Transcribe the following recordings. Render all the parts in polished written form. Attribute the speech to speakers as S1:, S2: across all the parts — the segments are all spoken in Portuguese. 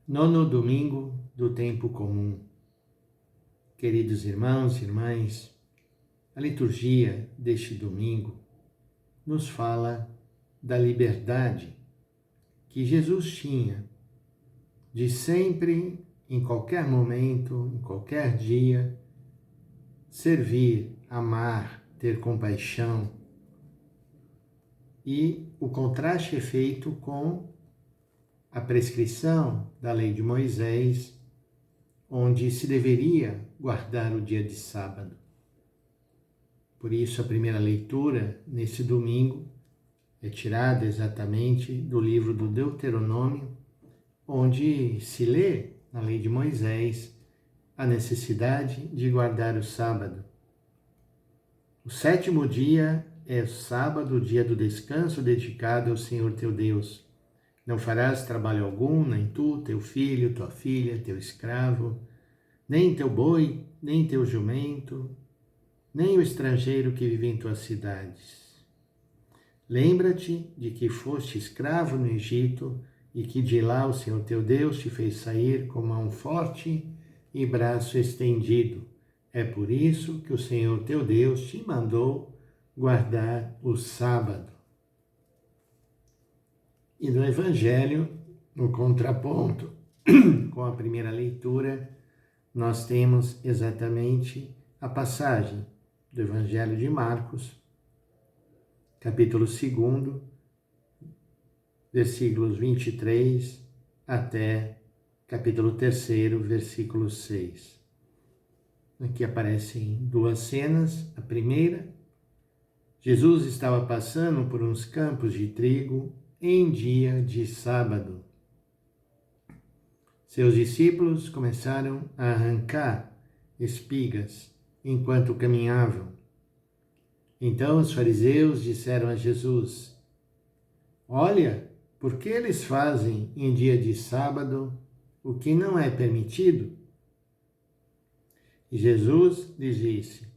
S1: Nono domingo do tempo comum. Queridos irmãos e irmãs, a liturgia deste domingo nos fala da liberdade que Jesus tinha de sempre, em qualquer momento, em qualquer dia, servir, amar, ter compaixão. E o contraste é feito com a prescrição da lei de Moisés, onde se deveria guardar o dia de sábado. Por isso, a primeira leitura, nesse domingo, é tirada exatamente do livro do Deuteronômio, onde se lê, na lei de Moisés, a necessidade de guardar o sábado. O sétimo dia é o sábado, o dia do descanso dedicado ao Senhor teu Deus. Não farás trabalho algum, nem tu, teu filho, tua filha, teu escravo, nem teu boi, nem teu jumento, nem o estrangeiro que vive em tuas cidades. Lembra-te de que foste escravo no Egito e que de lá o Senhor teu Deus te fez sair com mão forte e braço estendido. É por isso que o Senhor teu Deus te mandou guardar o sábado. E no Evangelho, no contraponto com a primeira leitura, nós temos exatamente a passagem do Evangelho de Marcos, capítulo 2, versículos 23 até capítulo 3, versículo 6. Aqui aparecem duas cenas. A primeira, Jesus estava passando por uns campos de trigo em dia de sábado. Seus discípulos começaram a arrancar espigas enquanto caminhavam. Então os fariseus disseram a Jesus: Olha, por que eles fazem em dia de sábado o que não é permitido? E Jesus lhes disse: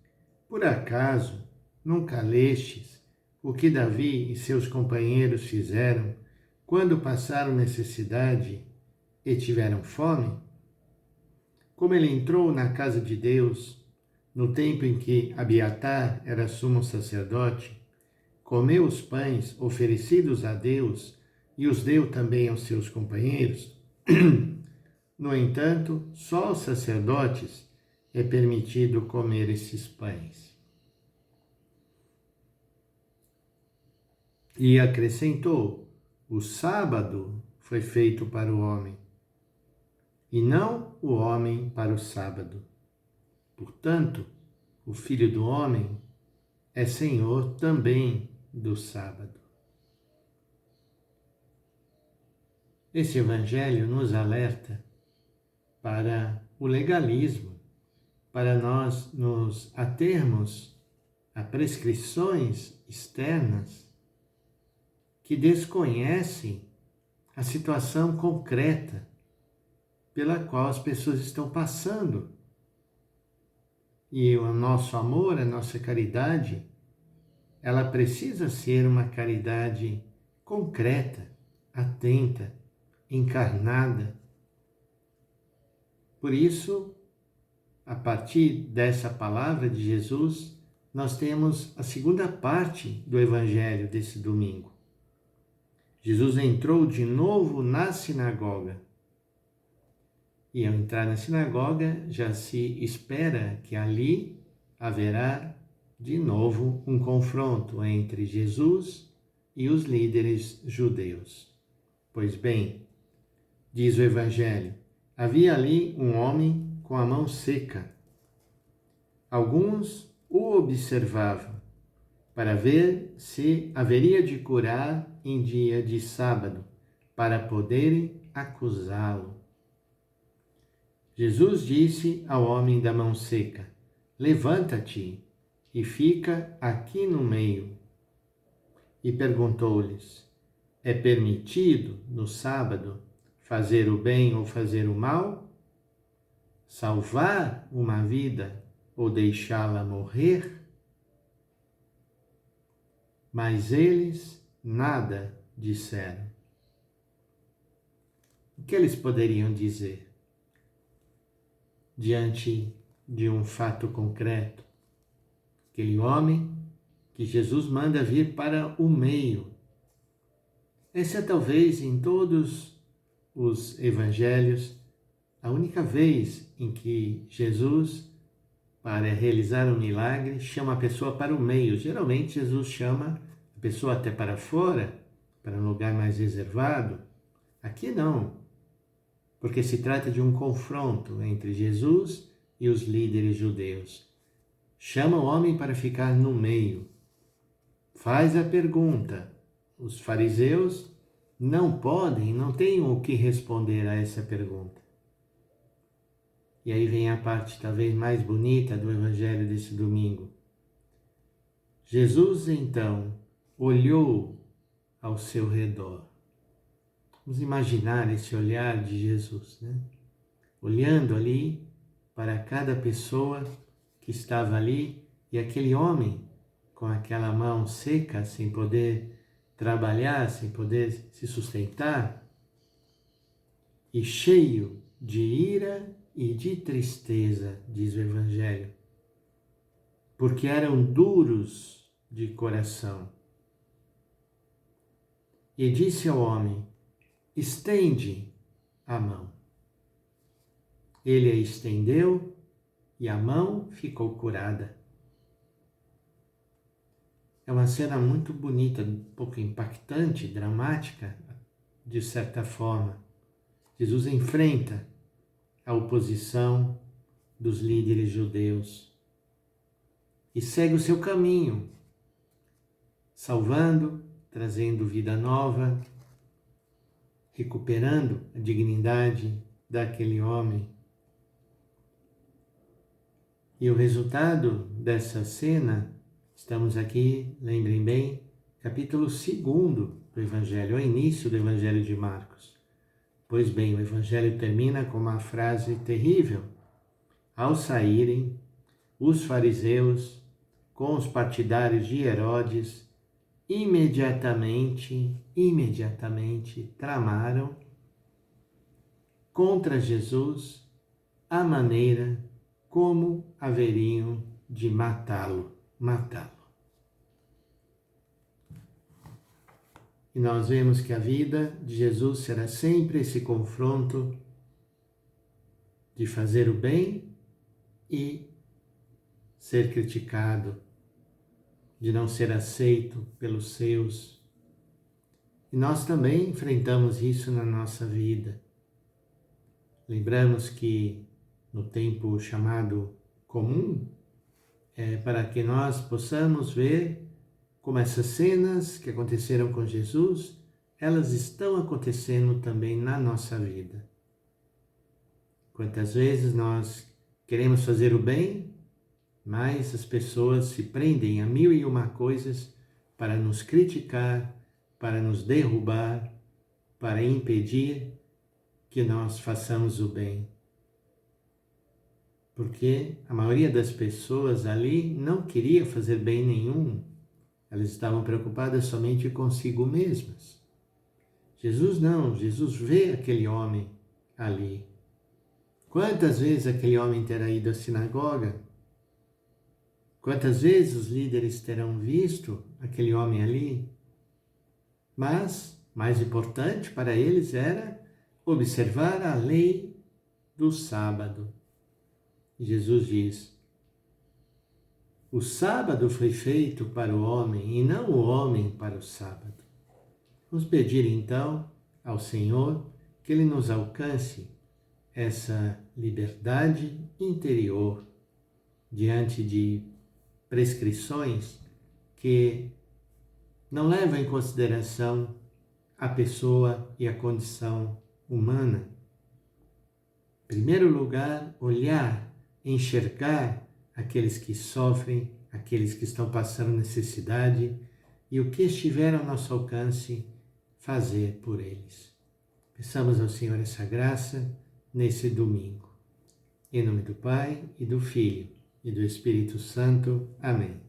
S1: Por acaso nunca lestes o que Davi e seus companheiros fizeram quando passaram necessidade e tiveram fome? Como ele entrou na casa de Deus no tempo em que Abiatar era sumo sacerdote, comeu os pães oferecidos a Deus e os deu também aos seus companheiros. No entanto, só aos sacerdotes é permitido comer esses pães. E acrescentou: o sábado foi feito para o homem, e não o homem para o sábado. Portanto, o Filho do Homem é Senhor também do sábado. Esse Evangelho nos alerta para o legalismo, para nós nos atermos a prescrições externas que desconhecem a situação concreta pela qual as pessoas estão passando. E o nosso amor, a nossa caridade, ela precisa ser uma caridade concreta, atenta, encarnada. Por isso, a partir dessa palavra de Jesus, nós temos a segunda parte do Evangelho desse domingo. Jesus entrou de novo na sinagoga. E ao entrar na sinagoga, já se espera que ali haverá de novo um confronto entre Jesus e os líderes judeus. Pois bem, diz o Evangelho, havia ali um homem com a mão seca. Alguns o observavam para ver se haveria de curar em dia de sábado, para poderem acusá-lo. Jesus disse ao homem da mão seca: Levanta-te e fica aqui no meio. E perguntou-lhes: É permitido no sábado fazer o bem ou fazer o mal? Salvar uma vida ou deixá-la morrer? Mas eles nada disseram. O que eles poderiam dizer diante de um fato concreto? Aquele homem que Jesus manda vir para o meio. Essa é talvez em todos os evangelhos a única vez em que Jesus, para realizar um milagre, chama a pessoa para o meio. Geralmente Jesus chama a pessoa até para fora, para um lugar mais reservado. Aqui não, porque se trata de um confronto entre Jesus e os líderes judeus. Chama o homem para ficar no meio. Faz a pergunta. Os fariseus não têm o que responder a essa pergunta. E aí vem a parte talvez mais bonita do evangelho desse domingo. Jesus então olhou ao seu redor. Vamos imaginar esse olhar de Jesus, né? Olhando ali para cada pessoa que estava ali, e aquele homem com aquela mão seca, sem poder trabalhar, sem poder se sustentar, e cheio de ira e de tristeza, diz o Evangelho, porque eram duros de coração. E disse ao homem: estende a mão. Ele a estendeu e a mão ficou curada. É uma cena muito bonita, um pouco impactante, dramática, de certa forma. Jesus enfrenta a oposição dos líderes judeus e segue o seu caminho, salvando, trazendo vida nova, recuperando a dignidade daquele homem. E o resultado dessa cena, estamos aqui, lembrem bem, capítulo 2 do Evangelho, ao início do Evangelho de Marcos. Pois bem, o Evangelho termina com uma frase terrível. Ao saírem, os fariseus, com os partidários de Herodes, imediatamente tramaram contra Jesus a maneira como haveriam de matá-lo. E nós vemos que a vida de Jesus será sempre esse confronto de fazer o bem e ser criticado, de não ser aceito pelos seus. E nós também enfrentamos isso na nossa vida. Lembramos que no tempo chamado comum, para que nós possamos ver como essas cenas que aconteceram com Jesus, elas estão acontecendo também na nossa vida. Quantas vezes nós queremos fazer o bem, mas as pessoas se prendem a 1001 coisas para nos criticar, para nos derrubar, para impedir que nós façamos o bem. Porque a maioria das pessoas ali não queria fazer bem nenhum. Elas estavam preocupadas somente consigo mesmas. Jesus não, Jesus vê aquele homem ali. Quantas vezes aquele homem terá ido à sinagoga? Quantas vezes os líderes terão visto aquele homem ali? Mas, mais importante para eles era observar a lei do sábado. Jesus diz: o sábado foi feito para o homem e não o homem para o sábado. Vamos pedir então ao Senhor que Ele nos alcance essa liberdade interior diante de prescrições que não levam em consideração a pessoa e a condição humana. Em primeiro lugar, olhar, enxergar aqueles que sofrem, aqueles que estão passando necessidade e o que estiver ao nosso alcance, fazer por eles. Peçamos ao Senhor essa graça nesse domingo. Em nome do Pai, e do Filho, e do Espírito Santo. Amém.